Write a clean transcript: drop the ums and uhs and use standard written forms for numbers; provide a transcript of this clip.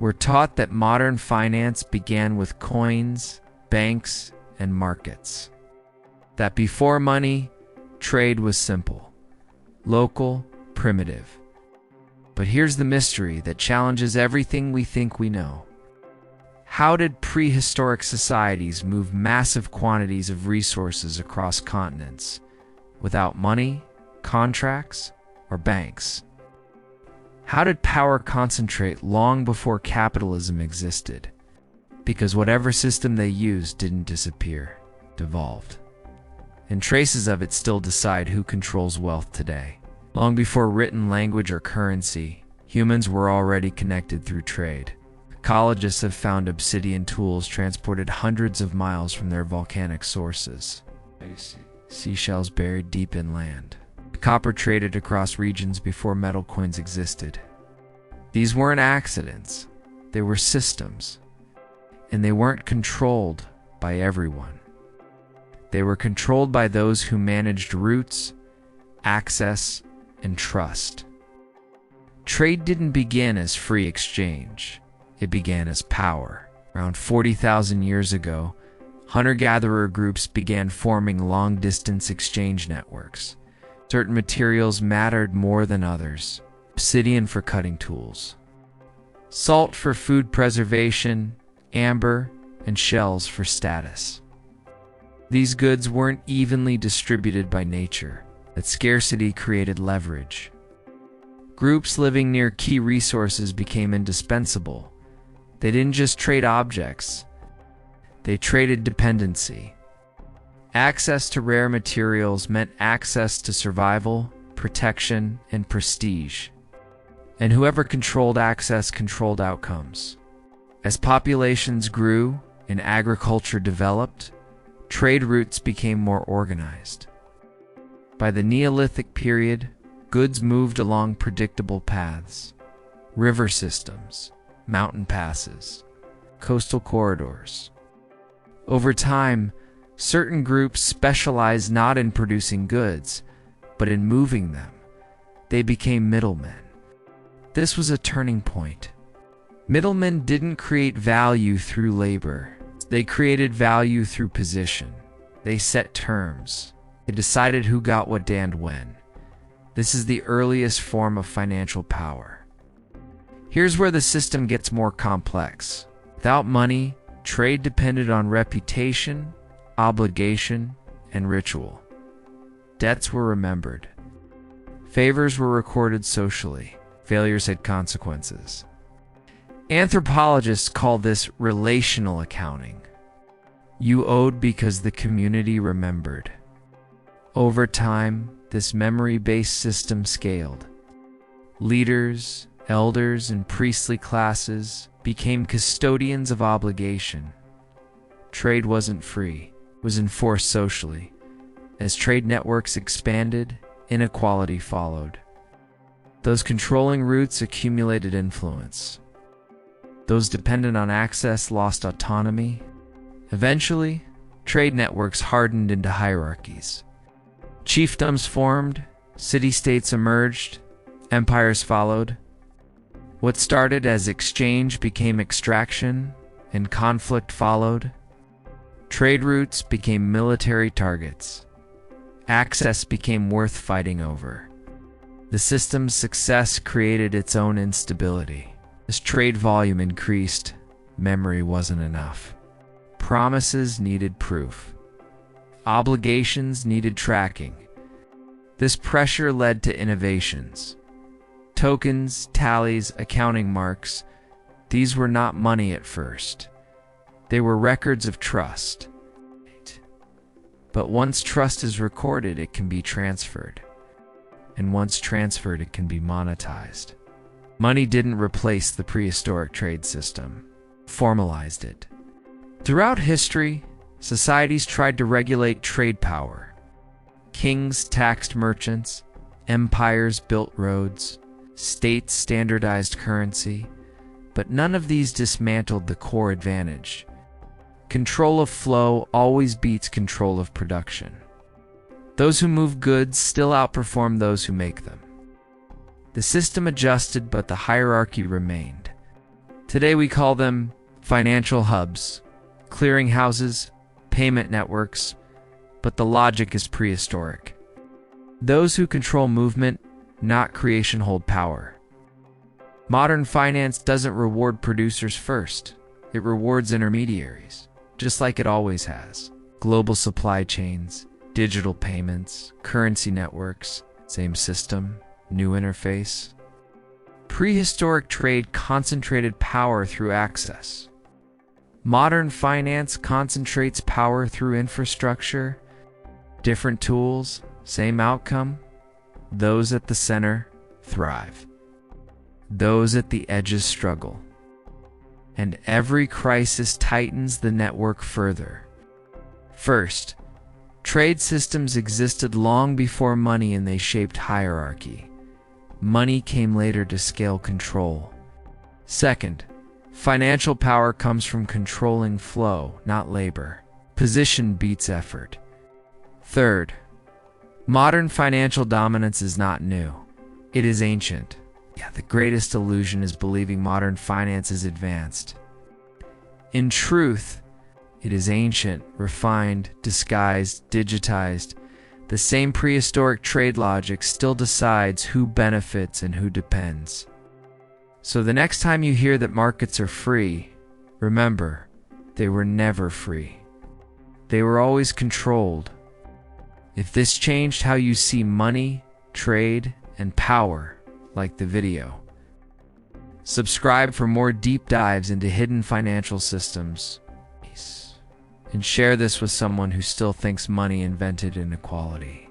We're taught that modern finance began with coins, banks, and markets. That before money, trade was simple, local, primitive. But here's the mystery that challenges everything we think we know. How did prehistoric societies move massive quantities of resources across continents without money, contracts, or banks? How did power concentrate long before capitalism existed? Because whatever system they used didn't disappear, it evolved. And traces of it still decide who controls wealth today. Long before written language or currency, humans were already connected through trade. Ecologists have found obsidian tools transported hundreds of miles from their volcanic sources. Seashells buried deep inland. Copper traded across regions before metal coins existed. These weren't accidents, they were systems. And they weren't controlled by everyone. They were controlled by those who managed routes, access, and trust. Trade didn't begin as free exchange. It began as power. Around 40,000 years ago, hunter-gatherer groups began forming long-distance exchange networks. Certain materials mattered more than others. Obsidian for cutting tools, salt for food preservation, amber and shells for status. These goods weren't evenly distributed by nature. That scarcity created leverage. Groups living near key resources became indispensable. They didn't just trade objects, they traded dependency. Access to rare materials meant access to survival, protection, and prestige. And whoever controlled access controlled outcomes. As populations grew and agriculture developed, trade routes became more organized. By the Neolithic period, goods moved along predictable paths. River systems, mountain passes, coastal corridors. Over time, certain groups specialized not in producing goods, but in moving them. They became middlemen. This was a turning point. Middlemen didn't create value through labor. They created value through position. They set terms. They decided who got what and when. This is the earliest form of financial power. Here's where the system gets more complex. Without money, trade depended on reputation, obligation, and ritual. Debts were remembered. Favors were recorded socially. Failures had consequences. Anthropologists call this relational accounting. You owed because the community remembered. Over time, this memory-based system scaled. Leaders, elders, and priestly classes became custodians of obligation. Trade wasn't free. Was enforced socially. As trade networks expanded, inequality followed. Those controlling routes accumulated influence. Those dependent on access lost autonomy. Eventually, trade networks hardened into hierarchies. Chiefdoms formed, city-states emerged, empires followed. What started as exchange became extraction, and conflict followed. Trade routes became military targets. Access became worth fighting over. The system's success created its own instability. As trade volume increased, memory wasn't enough. Promises needed proof. Obligations needed tracking. This pressure led to innovations. Tokens, tallies, accounting marks, these were not money at first. They were records of trust. But once trust is recorded, it can be transferred. And once transferred, it can be monetized. Money didn't replace the prehistoric trade system, formalized it. Throughout history, societies tried to regulate trade power. Kings taxed merchants, empires built roads, states standardized currency, but none of these dismantled the core advantage. Control of flow always beats control of production. Those who move goods still outperform those who make them. The system adjusted, but the hierarchy remained. Today we call them financial hubs, clearinghouses, payment networks, but the logic is prehistoric. Those who control movement, not creation, hold power. Modern finance doesn't reward producers first. It rewards intermediaries, just like it always has. Global supply chains, digital payments, currency networks, same system, new interface. Prehistoric trade concentrated power through access. Modern finance concentrates power through infrastructure, different tools, same outcome. Those at the center thrive. Those at the edges struggle. And every crisis tightens the network further. First, trade systems existed long before money and they shaped hierarchy. Money came later to scale control. Second, financial power comes from controlling flow, not labor. Position beats effort. Third, modern financial dominance is not new. It is ancient. The greatest illusion is believing modern finance is advanced. In truth, it is ancient, refined, disguised, digitized. The same prehistoric trade logic still decides who benefits and who depends. So the next time you hear that markets are free, remember, they were never free. They were always controlled. If this changed how you see money, trade, and power, like the video. Subscribe for more deep dives into hidden financial systems. And share this with someone who still thinks money invented inequality.